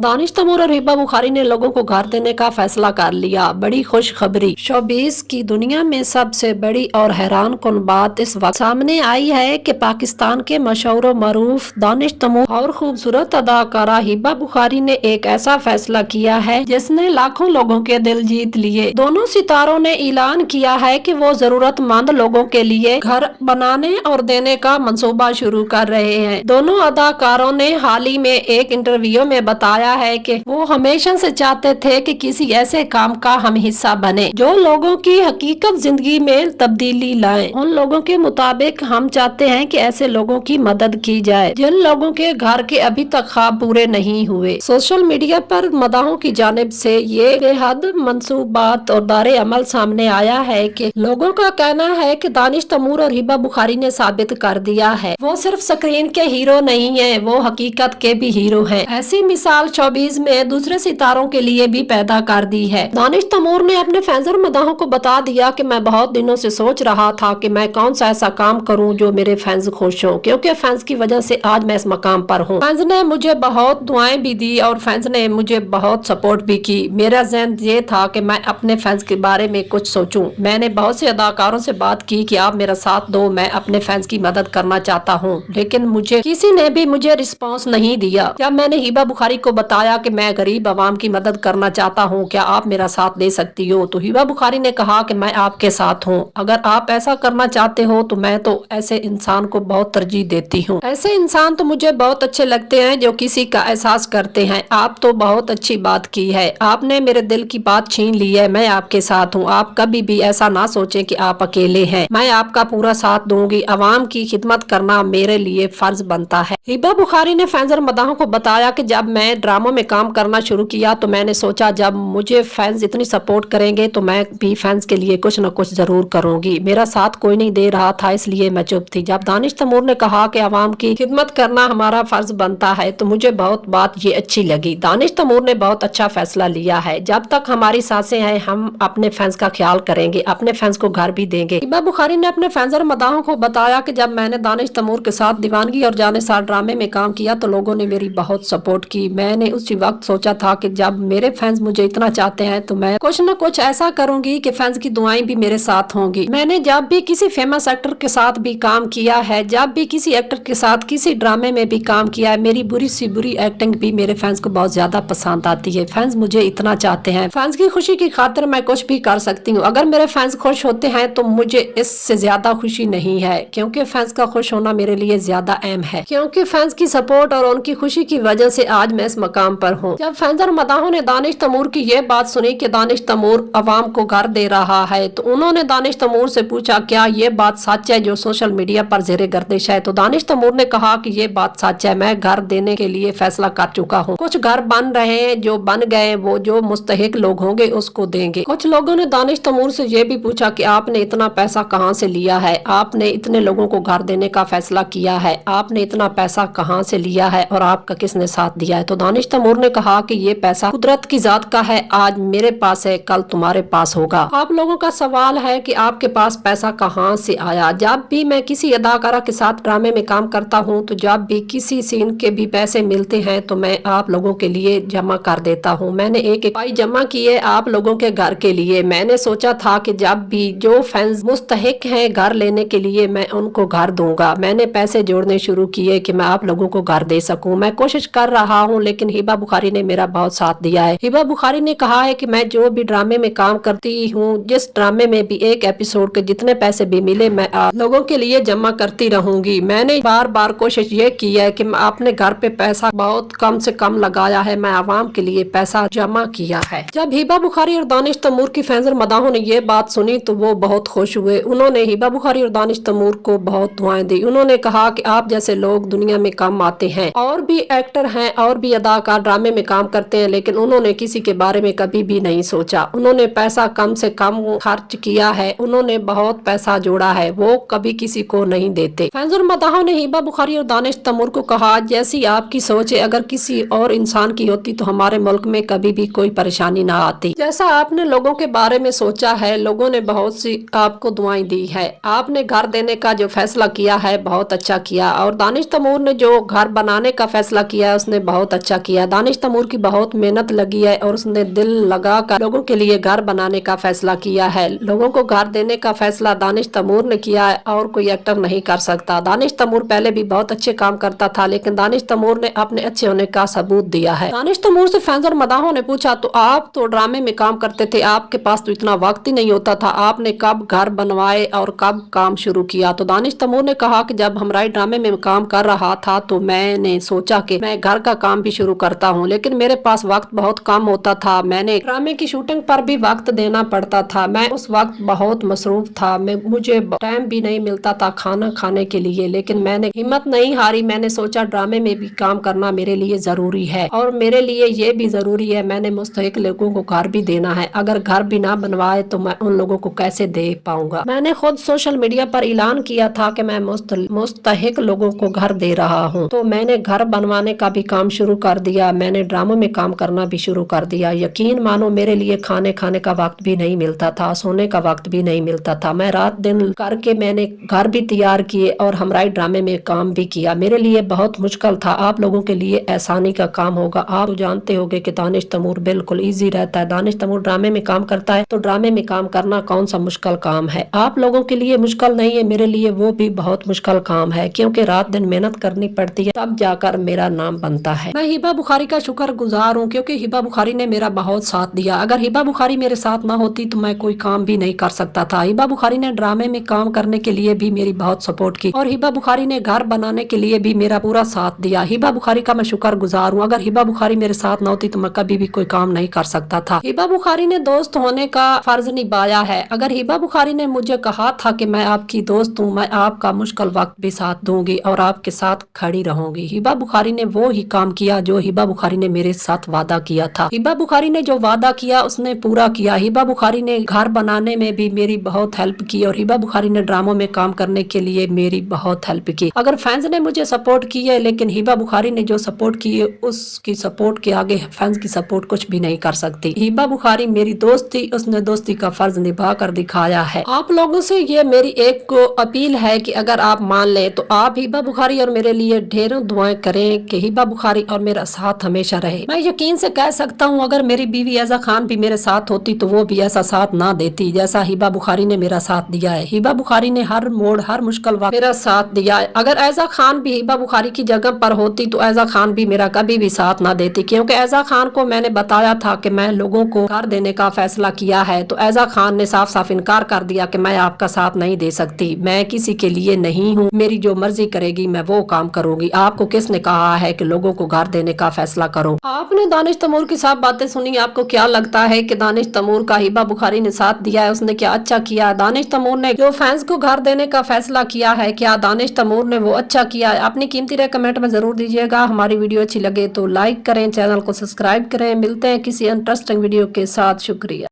दानिश तैमूर और हिबा बुखारी ने लोगों को घर देने का फैसला कर लिया। बड़ी खुशखबरी। शोबिस की दुनिया में सबसे बड़ी और हैरान कुन बात इस वक्त सामने आई है कि पाकिस्तान के मशहूर और मरूफ दानिश तैमूर और खूबसूरत अदाकारा हिबा बुखारी ने एक ऐसा फैसला किया है जिसने लाखों लोगों के दिल जीत लिए। दोनों सितारों ने ऐलान किया है कि वो जरूरतमंद लोगों के लिए घर बनाने और देने का मंसूबा शुरू कर रहे हैं। दोनों अदाकारों ने हाल ही में एक इंटरव्यू में बताया है कि वो हमेशा से चाहते थे कि किसी ऐसे काम का हम हिस्सा बने जो लोगों की हकीकत जिंदगी में तब्दीली लाए। उन लोगों के मुताबिक हम चाहते हैं कि ऐसे लोगों की मदद की जाए जिन लोगों के घर के अभी तक ख्वाब पूरे नहीं हुए। सोशल मीडिया पर मदाहों की जानिब से ये बेहद मंसूबात और दारे अमल सामने आया है कि लोगों का कहना है कि दानिश तैमूर और हिबा बुखारी ने साबित कर दिया है वो सिर्फ स्क्रीन के हीरो नहीं है, वो हकीकत के भी हीरो हैं। ऐसी मिसाल शोबिस में दूसरे सितारों के लिए भी पैदा कर दी है। दानिश तैमूर ने अपने फैंस और मदाहों को बता दिया कि मैं बहुत दिनों से सोच रहा था कि मैं कौन सा ऐसा काम करूं जो मेरे फैंस खुश हों, क्योंकि फैंस की वजह से आज मैं इस मकाम पर हूं। फैंस ने मुझे बहुत दुआएं भी दी और फैंस ने मुझे बहुत सपोर्ट भी की। मेरा ज़हन ये था कि मैं अपने फैंस के बारे में कुछ सोचूं। मैंने बहुत से अदाकारों से बात की कि आप मेरा साथ दो, मैं अपने फैंस की मदद करना चाहता हूँ, लेकिन मुझे किसी ने भी मुझे रिस्पॉन्स नहीं दिया। जब मैंने हिबा बुखारी को बताया कि मैं गरीब आवाम की मदद करना चाहता हूँ, क्या आप मेरा साथ दे सकती हो, तो हिबा बुखारी ने कहा कि मैं आपके साथ हूँ। अगर आप ऐसा करना चाहते हो तो मैं तो ऐसे इंसान को बहुत तरजीह देती हूँ। ऐसे इंसान तो मुझे बहुत अच्छे लगते हैं जो किसी का एहसास करते हैं। आप तो बहुत अच्छी बात की है, आपने मेरे दिल की बात छीन ली है। मैं आपके साथ हूँ, आप कभी भी ऐसा ना सोचें कि आप अकेले हैं। मैं आपका पूरा साथ दूंगी। अवाम की खिदमत करना मेरे लिए फर्ज बनता है। हिबा बुखारी ने फैंस और मदाहों को बताया कि जब मैं ड्रामों में काम करना शुरू किया तो मैंने सोचा जब मुझे फैंस इतनी सपोर्ट करेंगे तो मैं भी फैंस के लिए कुछ न कुछ जरूर करूंगी। मेरा साथ कोई नहीं दे रहा था, इसलिए मैं चुप थी। जब दानिश तैमूर ने कहा कि अवाम की खिदमत करना हमारा फर्ज बनता है तो मुझे बहुत बात ये अच्छी लगी। दानिश तैमूर ने बहुत अच्छा फैसला लिया है। जब तक हमारी सांसें हैं हम अपने फैंस का ख्याल करेंगे, अपने फैंस को घर भी देंगे। हिबा बुखारी ने अपने फैंस और मदाहों को बताया कि जब मैंने दानिश तैमूर के साथ दीवानगी और जानेसार ड्रामे में काम किया तो लोगों ने मेरी बहुत सपोर्ट की। मैंने उसी वक्त सोचा था कि जब मेरे फैंस मुझे इतना चाहते हैं तो मैं कुछ न कुछ ऐसा करूंगी कि फैंस की दुआएं भी मेरे साथ होंगी। मैंने जब भी किसी फेमस एक्टर के साथ भी काम किया है, जब भी किसी एक्टर के साथ किसी ड्रामे में भी काम किया है, मेरी बुरी सी बुरी एक्टिंग भी मेरे फैंस को बहुत ज्यादा पसंद आती है। फैंस मुझे इतना चाहते हैं, फैंस की खुशी की खातिर मैं कुछ भी कर सकती हूँ। अगर मेरे फैंस खुश होते हैं तो मुझे इससे ज्यादा खुशी नहीं है, क्योंकि फैंस का खुश होना मेरे लिए ज्यादा अहम है। क्योंकि फैंस की सपोर्ट और उनकी खुशी की वजह से आज मैं इस मकाम पर हूँ। जब फैंस और मदाहों ने दानिश तैमूर की ये बात सुनी कि दानिश तैमूर अवाम को घर दे रहा है तो उन्होंने दानिश तैमूर से पूछा क्या ये बात सच है जो सोशल मीडिया पर ज़ेरे गर्दिश है। तो दानिश तैमूर ने कहा कि ये बात सच है, मैं घर देने के लिए फैसला कर चुका हूँ। कुछ घर बन रहे हैं, जो बन गए वो जो मुस्तहिक लोग होंगे उसको देंगे। कुछ लोगों ने दानिश तैमूर से ये भी पूछा कि आपने इतना पैसा कहाँ से लिया है, आपने इतने लोगों को घर देने का फैसला किया है, आपने इतना पैसा कहाँ से लिया है और आपका किसने साथ दिया है। तो दानिश तैमूर ने कहा कि ये पैसा कुदरत की जात का है, आज मेरे पास है कल तुम्हारे पास होगा। आप लोगों का सवाल है कि आपके पास पैसा कहाँ से आया। जब भी मैं किसी अदाकारा के साथ ड्रामे में काम करता हूँ तो जब भी किसी सीन के भी पैसे मिलते हैं तो मैं आप लोगों के लिए जमा कर देता हूँ। मैंने एक पाई जमा किए आप लोगों के घर के लिए। मैंने सोचा था कि जब भी जो फैंस मुस्तहिक हैं घर लेने के लिए मैं उनको घर दूंगा। मैंने पैसे जोड़ने शुरू किए कि मैं आप लोगों को घर दे सकूं। मैं कोशिश कर रहा हूं, लेकिन हिबा बुखारी ने मेरा बहुत साथ दिया है। हिबा बुखारी ने कहा है कि मैं जो भी ड्रामे में काम करती हूं, जिस ड्रामे में भी एक एपिसोड के जितने पैसे भी मिले मैं आप लोगों के लिए जमा करती रहूंगी। मैंने बार बार कोशिश ये की है कि मैं अपने घर पे पैसा बहुत कम से कम लगाया है, मैं आवाम के लिए पैसा जमा किया है। जब हिबा बुखारी और दानिश तैमूर की फैंस और मदाहों ने ये बात सुनी तो वो बहुत खुश हुए। उन्होंने हिबा बुखारी और दानिश तैमूर को बहुत दुआएं दी। उन्होंने कहा कि आप जैसे लोग दुनिया में काम आते हैं, और भी एक्टर हैं और भी अदाकार ड्रामे में काम करते हैं, लेकिन उन्होंने किसी के बारे में कभी भी नहीं सोचा। उन्होंने पैसा कम से कम खर्च किया है, उन्होंने बहुत पैसा जोड़ा है, वो कभी किसी को नहीं देते। फैंस और मदाहों ने हिबा बुखारी और दानिश तैमूर को कहा जैसी आपकी सोच है अगर किसी और इंसान की होती तो हमारे मुल्क में कभी भी कोई परेशानी ना आती। जैसा आपने लोगों के बारे में सोचा है, लोगों ने बहुत सी आपको दुआएं दी है। आपने घर देने का जो फैसला किया है बहुत अच्छा किया, और दानिश तैमूर ने जो घर बनाने का फैसला किया है उसने बहुत अच्छा किया। किया। दानिश तैमूर की बहुत मेहनत लगी है और उसने दिल लगा कर लोगों के लिए घर बनाने का फैसला किया है। लोगों को घर देने का फैसला दानिश तैमूर ने किया है और कोई एक्टर नहीं कर सकता। दानिश तैमूर पहले भी बहुत अच्छे काम करता था, लेकिन दानिश तैमूर ने अपने अच्छे होने का सबूत दिया है। दानिश तैमूर से फैंस और मदाहों ने पूछा, तो आप तो ड्रामे में काम करते थे, आपके पास तो इतना वक्त ही नहीं होता था, आपने कब घर बनवाए और कब काम शुरू किया? तो दानिश तैमूर ने कहा कि जब हमराई ड्रामे में काम कर रहा था तो मैंने सोचा कि मैं घर का काम भी शुरू करता हूँ, लेकिन मेरे पास वक्त बहुत कम होता था। मैंने ड्रामे की शूटिंग पर भी वक्त देना पड़ता था। मैं उस वक्त बहुत मसरूफ था, मुझे टाइम भी नहीं मिलता था खाना खाने के लिए, लेकिन मैंने हिम्मत नहीं हारी। मैंने सोचा ड्रामे में भी काम करना मेरे लिए जरूरी है और मेरे लिए ये भी जरूरी है, मैंने मुस्तहिक लोगों को घर भी देना है। अगर घर भी ना बनवाए तो मैं उन लोगों को कैसे दे पाऊंगा? मैंने खुद सोशल मीडिया पर ऐलान किया था कि मैं मुस्तहिक लोगों को घर दे रहा हूँ, तो मैंने घर बनवाने का भी काम शुरू कर दिया। मैंने ड्रामों में काम करना भी शुरू कर दिया। यकीन मानो मेरे लिए खाने का वक्त भी नहीं मिलता था, सोने का वक्त भी नहीं मिलता था। मैं रात दिन करके मैंने घर भी तैयार किए और हमराई ड्रामे में काम भी किया। मेरे लिए बहुत मुश्किल था, आप लोगों के लिए आसानी का काम होगा। आप तो जानते होंगे कि दानिश तैमूर बिल्कुल इजी रहता है। दानिश तैमूर ड्रामे में काम करता है तो ड्रामे में काम करना कौन सा मुश्किल काम है? आप लोगों के लिए मुश्किल नहीं है, मेरे लिए वो भी बहुत मुश्किल काम है, क्योंकि रात दिन मेहनत करनी पड़ती है, तब जाकर मेरा नाम बनता है। मैं हिबा बुखारी का शुक्रगुजार हूँ, क्योंकि हिबा बुखारी ने मेरा बहुत साथ दिया। अगर हिबा बुखारी मेरे साथ ना होती तो मैं कोई काम भी नहीं कर सकता था। हिबा बुखारी ने ड्रामे में काम करने के लिए भी मेरी बहुत सपोर्ट की और हिबा बुखारी ने घर बनाने के लिए भी मेरा पूरा साथ दिया। हिबा बुखारी का मैं शुक्रगुजार हूँ। अगर हिबा बुखारी मेरे साथ ना होती तो मैं कभी भी कोई काम नहीं कर सकता था। हिबा बुखारी ने दोस्त होने का फर्ज निभाया है। अगर हिबा बुखारी ने मुझे कहा था कि मैं आपकी दोस्त हूँ, मैं आपका मुश्किल वक्त भी साथ दूंगी और आपके साथ खड़ी रहूंगी। हिबा बुखारी ने वो ही काम किया जो हिबा बुखारी ने मेरे साथ वादा किया था। हिबा बुखारी ने जो वादा किया उसने पूरा किया। हिबा बुखारी ने घर बनाने में भी मेरी बहुत हेल्प की और हिबा बुखारी ने ड्रामों में काम करने के लिए मेरी बहुत हेल्प की। अगर फैंस ने मुझे सपोर्ट की है, लेकिन हिबा बुखारी ने जो सपोर्ट की है उसकी सपोर्ट के आगे फैंस की सपोर्ट कुछ भी नहीं कर सकती। हिबा बुखारी मेरी दोस्त थी, उसने दोस्ती का फर्ज निभा कर दिखाया है। आप लोगों से ये मेरी एक अपील है कि अगर आप मान ले तो आप हिबा बुखारी और मेरे लिए ढेरों दुआएं करें कि हिबा बुखारी और मेरा साथ हमेशा रहे। मैं यकीन से कह सकता हूँ अगर मेरी बीवी ऐजा खान भी मेरे साथ होती तो वो भी ऐसा साथ ना देती जैसा हिबा बुखारी ने मेरा साथ दिया है। हिबा बुखारी ने हर मोड़ हर मुश्किल वक्त मेरा साथ दिया है। अगर ऐजा खान भी हिबा बुखारी की जगह पर होती तो ऐजा खान भी मेरा कभी भी साथ ना देती, क्योंकि ऐजा खान को मैंने बताया था कि मैं लोगों को घर देने का फैसला किया है, तो ऐजा खान ने साफ साफ इनकार कर दिया कि मैं आपका साथ नहीं दे सकती, मैं किसी के लिए नहीं हूँ, मेरी जो मर्जी करेगी मैं वो काम करूंगी। आपको किसने कहा है कि लोगों को घर देने का फैसला करो? आपने दानिश तैमूर की सब बातें सुनी, आपको क्या लगता है कि दानिश तैमूर का हिबा बुखारी ने साथ दिया है, उसने क्या अच्छा किया? दानिश तैमूर ने जो फैंस को घर देने का फैसला किया है, क्या दानिश तैमूर ने वो अच्छा किया है? अपनी कीमती राय कमेंट में जरूर दीजिएगा। हमारी वीडियो अच्छी लगे तो लाइक करें, चैनल को सब्सक्राइब करें। मिलते हैं किसी इंटरेस्टिंग वीडियो के साथ। शुक्रिया।